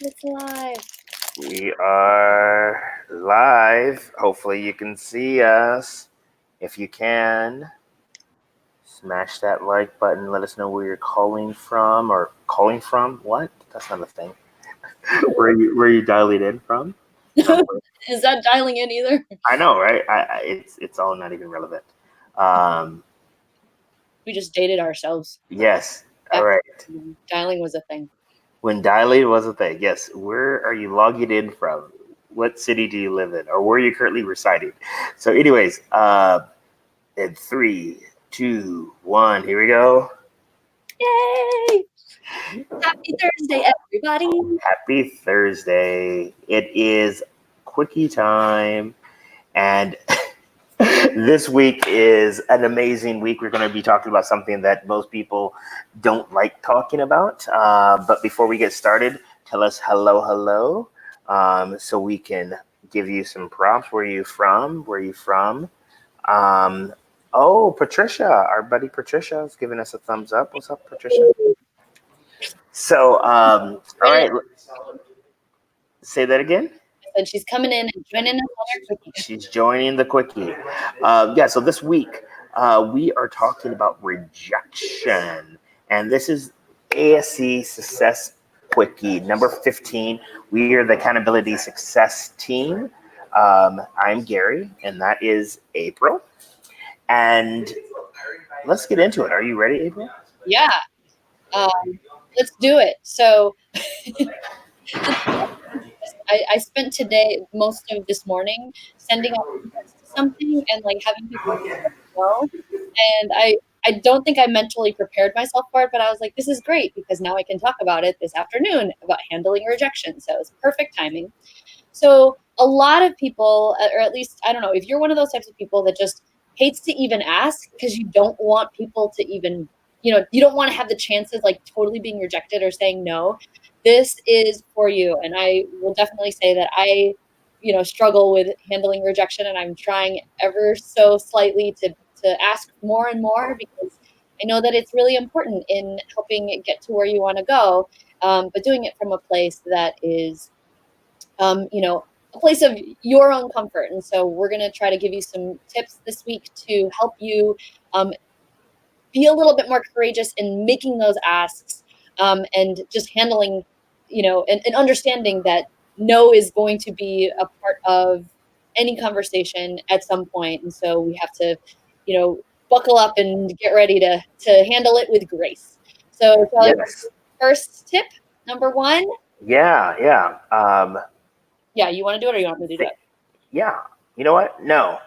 It's live. We are live. Hopefully you can see us. If you can, smash that like button. Let us know where you're calling from or calling from. What? That's not a thing. Where you dialing in from? Is that dialing in either? I know, right? It's all not even relevant. We just dated ourselves. Yes. All right. Dialing was a thing. When dialing was a thing, yes. Where are you logging in from? What city do you live in, or where are you currently residing? So, anyways, in 3, 2, 1, here we go. Yay! Happy Thursday, everybody. Happy Thursday. It is Quickie time, and this week is an amazing week. We're going to be talking about something that most people don't like talking about. But before we get started, tell us hello, so we can give you some prompts. Where are you from? Where are you from? Oh, Patricia, our buddy Patricia is giving us a thumbs up. What's up, Patricia? So, all right. Say that again. And she's coming in and joining us on our Quickie. She's joining the Quickie. So this week we are talking about rejection. And this is ASC Success Quickie, number 15. We are the Accountability Success Team. I'm Gary, and that is Apryl. And let's get into it. Are you ready, Apryl? Yeah. Let's do it. So I spent most of this morning sending out something and like having people know. And I don't think I mentally prepared myself for it, but I was like, this is great because now I can talk about it this afternoon about handling rejection. So it's perfect timing. So a lot of people, or at least, I don't know, if you're one of those types of people that just hates to even ask because you don't want people to even, you don't want to have the chances like totally being rejected or saying no, this is for you. And I will definitely say that I, struggle with handling rejection, and I'm trying ever so slightly to ask more and more because I know that it's really important in helping it get to where you want to go, but doing it from a place that is, a place of your own comfort. And so we're going to try to give you some tips this week to help you be a little bit more courageous in making those asks, and just handling, and understanding that no is going to be a part of any conversation at some point. And so we have to, buckle up and get ready to handle it with grace. So Yes. First tip, number 1. Yeah. Yeah, you want to do it or you want me to do it? Yeah. You know what? No,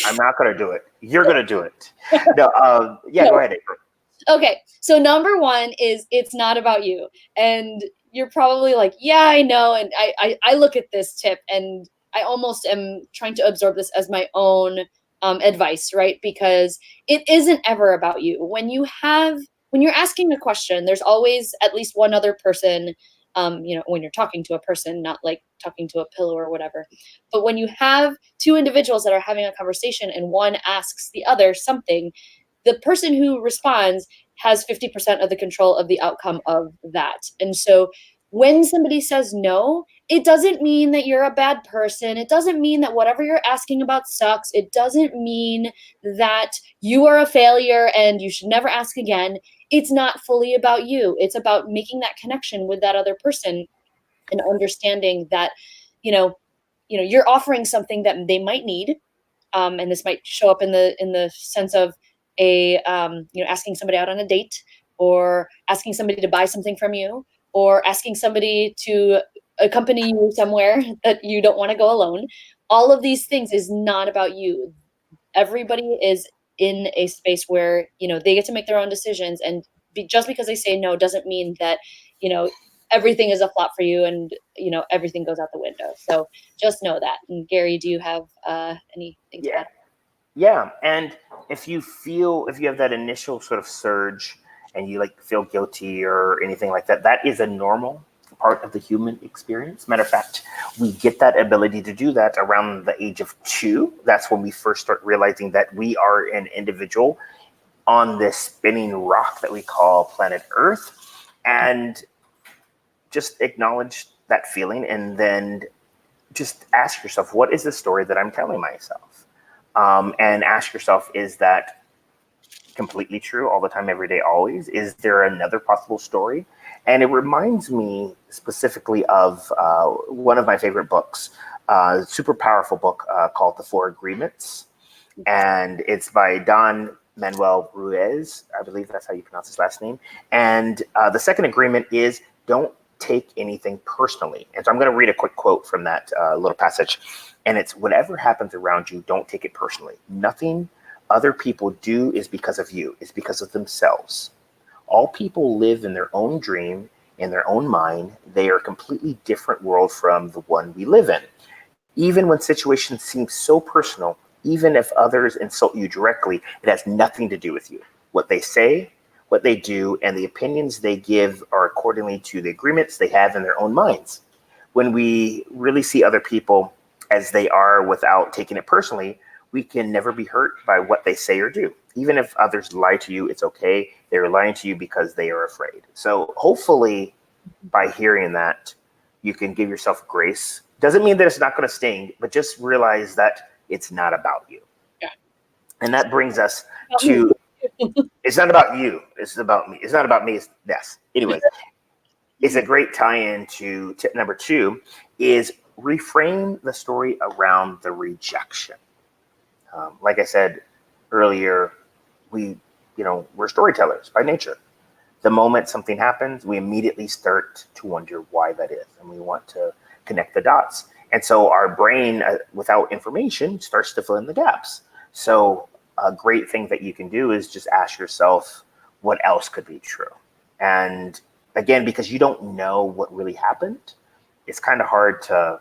I'm not going to do it. You're going to do it. No. Yeah, go ahead, April. Okay. So number 1 is it's not about you. And you're probably like, yeah, I know. And I look at this tip and I almost am trying to absorb this as my own advice, right? Because it isn't ever about you. When you're asking a question, there's always at least one other person, when you're talking to a person, not like talking to a pillow or whatever. But when you have 2 individuals that are having a conversation and one asks the other something, the person who responds has 50% of the control of the outcome of that. And so when somebody says no, it doesn't mean that you're a bad person. It doesn't mean that whatever you're asking about sucks. It doesn't mean that you are a failure and you should never ask again. It's not fully about you. It's about making that connection with that other person and understanding that, you're offering something that they might need. And this might show up in the sense of asking somebody out on a date, or asking somebody to buy something from you, or asking somebody to accompany you somewhere that you don't want to go alone. All of these things is not about you. Everybody is in a space where, they get to make their own decisions, and just because they say no doesn't mean that, everything is a flop for you and, everything goes out the window. So just know that. And Gary, do you have anything to add? Yeah. And if you have that initial sort of surge and you feel guilty or anything like that, that is a normal part of the human experience. Matter of fact, we get that ability to do that around the age of 2. That's when we first start realizing that we are an individual on this spinning rock that we call planet Earth. And just acknowledge that feeling, and then just ask yourself, what is the story that I'm telling myself? And ask yourself, is that completely true all the time, every day, always? Is there another possible story? And it reminds me specifically of one of my favorite books, super powerful book called The Four Agreements. And it's by Don Manuel Ruiz. I believe that's how you pronounce his last name. And the second agreement is don't take anything personally. And so I'm going to read a quick quote from that little passage. And it's, whatever happens around you, don't take it personally. Nothing other people do is because of you. It's because of themselves. All people live in their own dream, in their own mind. They are a completely different world from the one we live in. Even when situations seem so personal, even if others insult you directly, it has nothing to do with you. What they say, what they do, and the opinions they give are accordingly to the agreements they have in their own minds. When we really see other people as they are without taking it personally, we can never be hurt by what they say or do. Even if others lie to you, it's okay. They're lying to you because they are afraid. So hopefully by hearing that, you can give yourself grace. Doesn't mean that it's not going to sting, but just realize that it's not about you. Yeah. And that brings us to, it's not about you. It's about me. It's not about me. It's yes. Anyways, it's a great tie-in to tip number 2 is reframe the story around the rejection. Like I said earlier, we're storytellers by nature. The moment something happens, we immediately start to wonder why that is, and we want to connect the dots. And so our brain, without information, starts to fill in the gaps. So a great thing that you can do is just ask yourself, what else could be true? And again, because you don't know what really happened, it's kind of hard to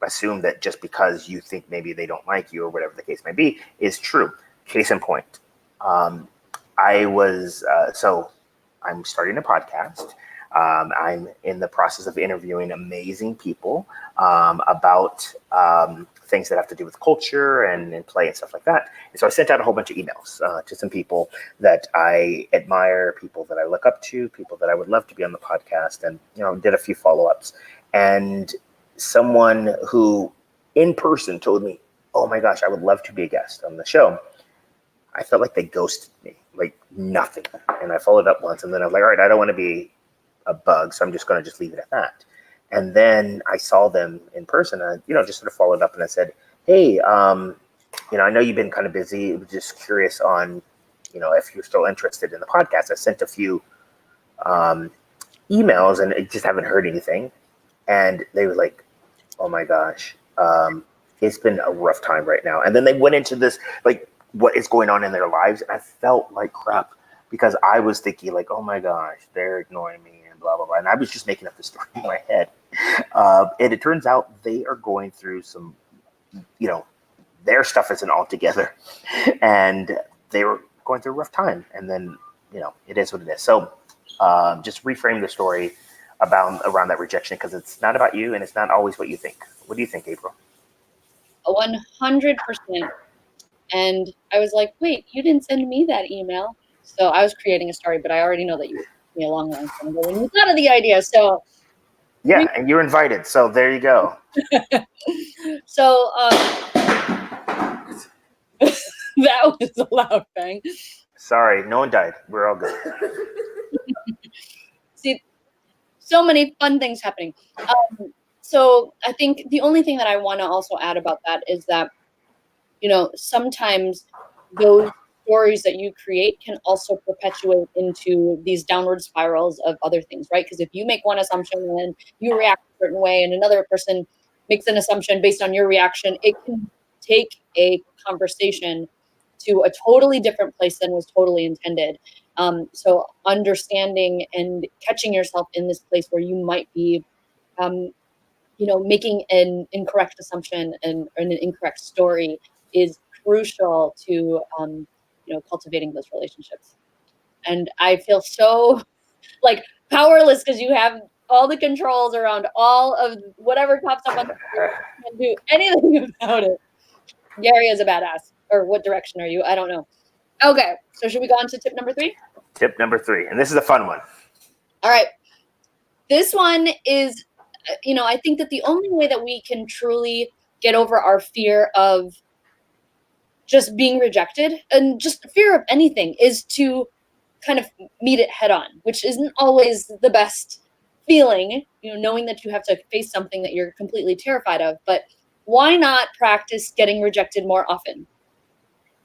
assume that just because you think maybe they don't like you or whatever the case may be is true. Case in point, I'm starting a podcast. I'm in the process of interviewing amazing people about things that have to do with culture and play and stuff like that. And so I sent out a whole bunch of emails to some people that I admire, people that I look up to, people that I would love to be on the podcast, and did a few follow-ups. And someone who in person told me, oh my gosh, I would love to be a guest on the show. I felt like they ghosted me, like nothing. And I followed up once, and then I was like, all right, I don't want to be a bug, so I'm just going to just leave it at that. And then I saw them in person, and just sort of followed up, and I said, hey, I know you've been kind of busy. Just curious on, if you're still interested in the podcast. I sent a few emails, and I just haven't heard anything. And they were like, oh my gosh, it's been a rough time right now. And then they went into this, like, what is going on in their lives. And I felt like crap because I was thinking like, oh my gosh, they're ignoring me and blah, blah, blah. And I was just making up the story in my head. And it turns out they are going through some, their stuff isn't all together. And they were going through a rough time. And then, it is what it is. So just reframe the story around that rejection, because it's not about you and it's not always what you think. What do you think, Apryl? 100%. And I was like, wait, you didn't send me that email. So I was creating a story, but I already know that you sent me a long time ago when you thought of the idea. So yeah, and you're invited. So there you go. So that was a loud bang. Sorry, no one died. We're all good. See, so many fun things happening. So I think the only thing that I want to also add about that is that, sometimes those stories that you create can also perpetuate into these downward spirals of other things, right? Because if you make one assumption and you react a certain way and another person makes an assumption based on your reaction, it can take a conversation to a totally different place than was totally intended. So understanding and catching yourself in this place where you might be, making an incorrect assumption and an incorrect story is crucial to, cultivating those relationships. And I feel so like powerless because you have all the controls around all of whatever pops up on the screen. You can't do anything about it. Gary is a badass. Or what direction are you? I don't know. Okay, so should we go on to tip number 3? Tip number 3, and this is a fun one. All right. This one is, I think that the only way that we can truly get over our fear of just being rejected and just fear of anything is to kind of meet it head on, which isn't always the best feeling, knowing that you have to face something that you're completely terrified of. But why not practice getting rejected more often?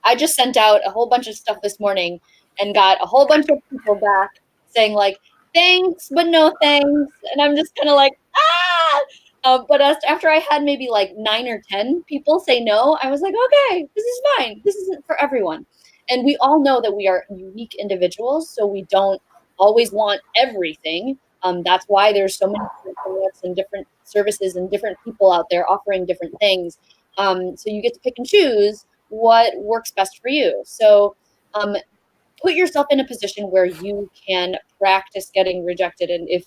I just sent out a whole bunch of stuff this morning and got a whole bunch of people back saying like, thanks, but no thanks. And I'm just kind of like, ah. But after I had maybe like 9 or 10 people say no, I was like, okay, this is fine. This isn't for everyone. And we all know that we are unique individuals, so we don't always want everything. That's why there's so many different products and different services and different people out there offering different things. So you get to pick and choose what works best for you. So put yourself in a position where you can practice getting rejected. And if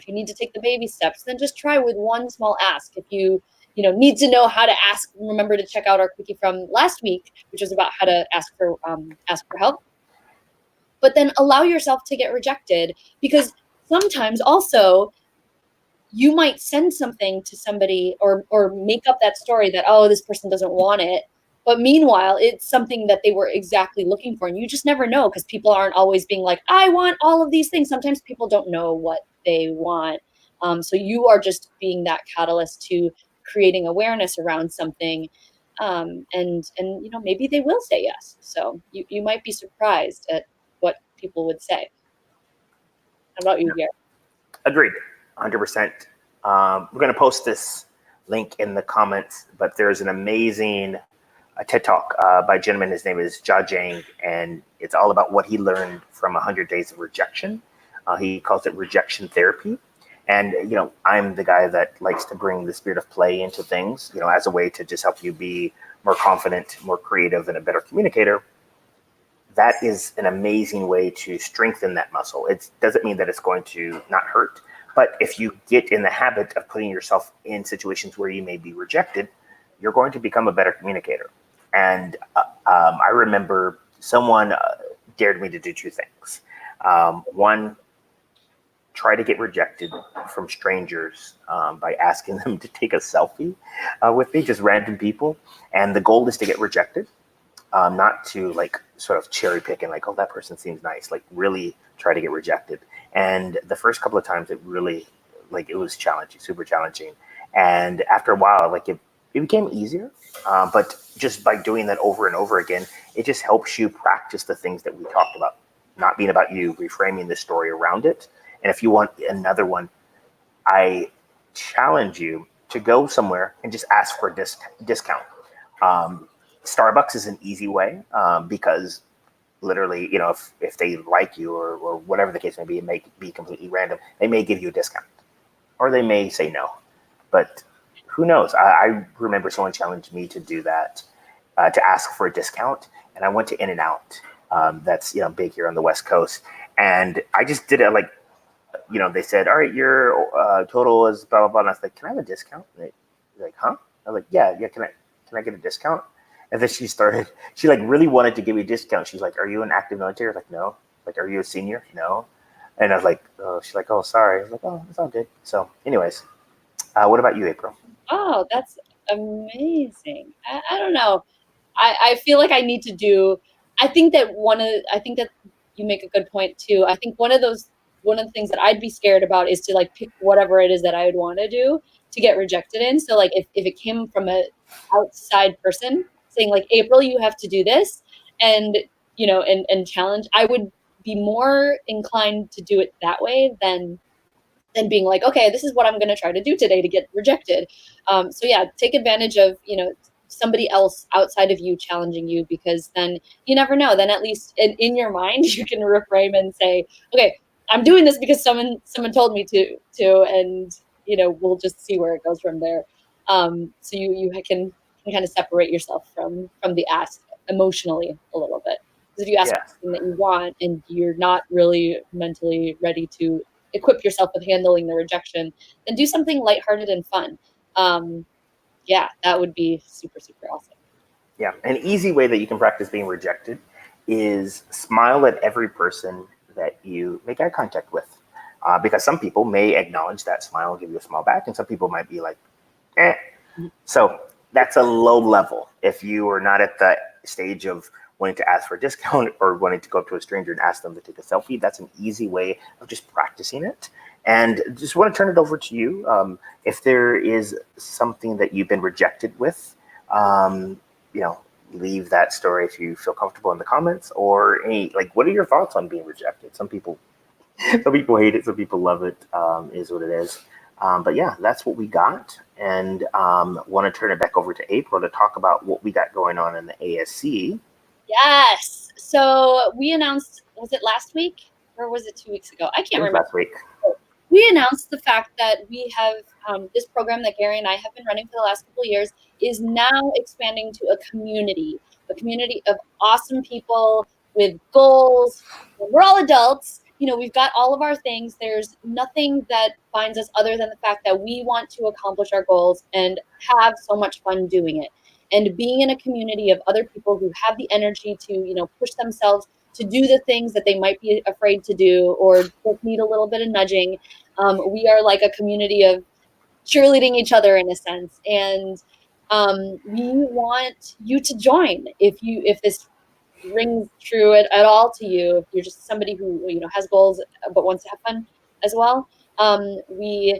you need to take the baby steps, then just try with one small ask. If you need to know how to ask, remember to check out our quickie from last week, which was about how to ask for help. But then allow yourself to get rejected, because sometimes also you might send something to somebody or make up that story that, oh, this person doesn't want it. But meanwhile, it's something that they were exactly looking for. And you just never know, because people aren't always being like, I want all of these things. Sometimes people don't know what they want. So you are just being that catalyst to creating awareness around something. And maybe they will say yes. So you might be surprised at what people would say. How about you, Garrett? Agreed, 100%. We're going to post this link in the comments, but there's an amazing TED Talk by a gentleman. His name is Jia Jiang, and it's all about what he learned from 100 Days of Rejection. He calls it Rejection Therapy. And, I'm the guy that likes to bring the spirit of play into things, as a way to just help you be more confident, more creative, and a better communicator. That is an amazing way to strengthen that muscle. It doesn't mean that it's going to not hurt, but if you get in the habit of putting yourself in situations where you may be rejected, you're going to become a better communicator. And I remember someone dared me to do two things. One, try to get rejected from strangers by asking them to take a selfie with me, just random people. And the goal is to get rejected. Not to like sort of cherry pick and like, oh, that person seems nice, like really try to get rejected. And the first couple of times it really, like, it was challenging, super challenging. And after a while, like it became easier. But just by doing that over and over again, it just helps you practice the things that we talked about, not being about you, reframing the story around it. And if you want another one, I challenge you to go somewhere and just ask for a discount. Starbucks is an easy way because literally, if they like you or whatever the case may be, it may be completely random. They may give you a discount or they may say no, but who knows? I remember someone challenged me to do that, to ask for a discount. And I went to In-N-Out. That's, big here on the West Coast. And I just did it like, they said, all right, your total is blah, blah, blah. And I was like, can I have a discount? And they're like, huh? I was like, yeah. Can I get a discount? And then she like really wanted to give me a discount. She's like, are you an active military? I was like, no. Like, are you a senior? No. And I was like, oh, she's like, oh, sorry. I was like, oh, it's all good. So anyways, what about you, Apryl? Oh, that's amazing. I don't know. I feel like I need to do, I think that you make a good point too. I think one of the things that I'd be scared about is to like pick whatever it is that I would want to do to get rejected in. So like if it came from a outside person saying like, Apryl, you have to do this and, and challenge, I would be more inclined to do it that way than being like, okay, this is what I'm going to try to do today to get rejected. So yeah, take advantage of, somebody else outside of you challenging you, because then you never know. Then at least in your mind, you can reframe and say, okay, I'm doing this because someone told me to, and, we'll just see where it goes from there. So you can kind of separate yourself from the ask emotionally a little bit. Because if you ask for something that you want and you're not really mentally ready to equip yourself with handling the rejection, then do something lighthearted and fun. That would be super, super awesome. Yeah, an easy way that you can practice being rejected is smile at every person that you make eye contact with. because some people may acknowledge that smile and give you a smile back, and some people might be like, eh. So that's a low level. If you are not at the stage of wanting to ask for a discount or wanting to go up to a stranger and ask them to take a selfie, that's an easy way of just practicing it. And just want to turn it over to you. If there is something that you've been rejected with, leave that story if you feel comfortable in the comments, or what are your thoughts on being rejected? Some people hate it, some people love it, is what it is. But yeah, that's what we got. And want to turn it back over to Apryl to talk about what we got going on in the ASC. Yes. So we announced, was it last week or was it 2 weeks ago? I can't remember. Last week. We announced the fact that we have this program that Gary and I have been running for the last couple of years is now expanding to a community of awesome people with goals. We're all adults. We've got all of our things. There's nothing that binds us other than the fact that we want to accomplish our goals and have so much fun doing it. And being in a community of other people who have the energy to, push themselves to do the things that they might be afraid to do or just need a little bit of nudging. We are like a community of cheerleading each other in a sense. And we want you to join if this rings true at all to you, if you're just somebody who has goals but wants to have fun as well. We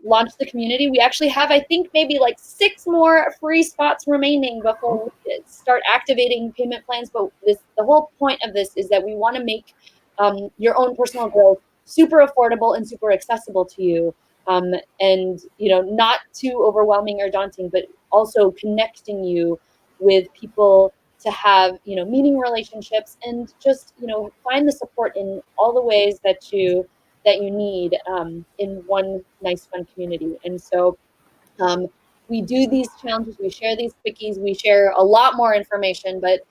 launched the community. We actually have, I think, maybe like 6 more free spots remaining before we start activating payment plans. But the whole point of this is that we want to make your own personal growth super affordable and super accessible to you. And not too overwhelming or daunting, but also connecting you with people to have meaning relationships and just find the support in all the ways that you need in one nice fun community. And so we do these challenges, we share these quickies, we share a lot more information, but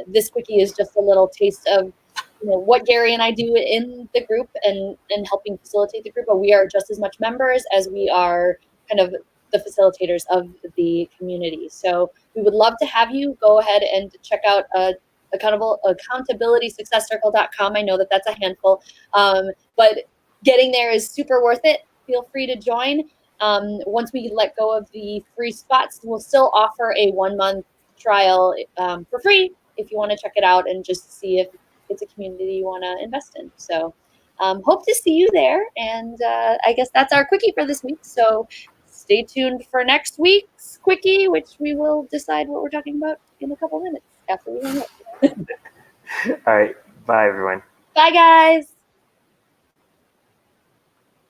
this quickie is just a little taste of what Gary and I do in the group and helping facilitate the group. But we are just as much members as we are kind of the facilitators of the community. So we would love to have you go ahead and check out accountabilitysuccesscircle.com. I know that that's a handful, but getting there is super worth it. Feel free to join. Once we let go of the free spots, we'll still offer a 1-month trial for free if you want to check it out and just see if it's a community you want to invest in. So hope to see you there. And I guess that's our quickie for this week. So stay tuned for next week's quickie, which we will decide what we're talking about in a couple minutes after we hang up. All right. Bye, everyone. Bye, guys.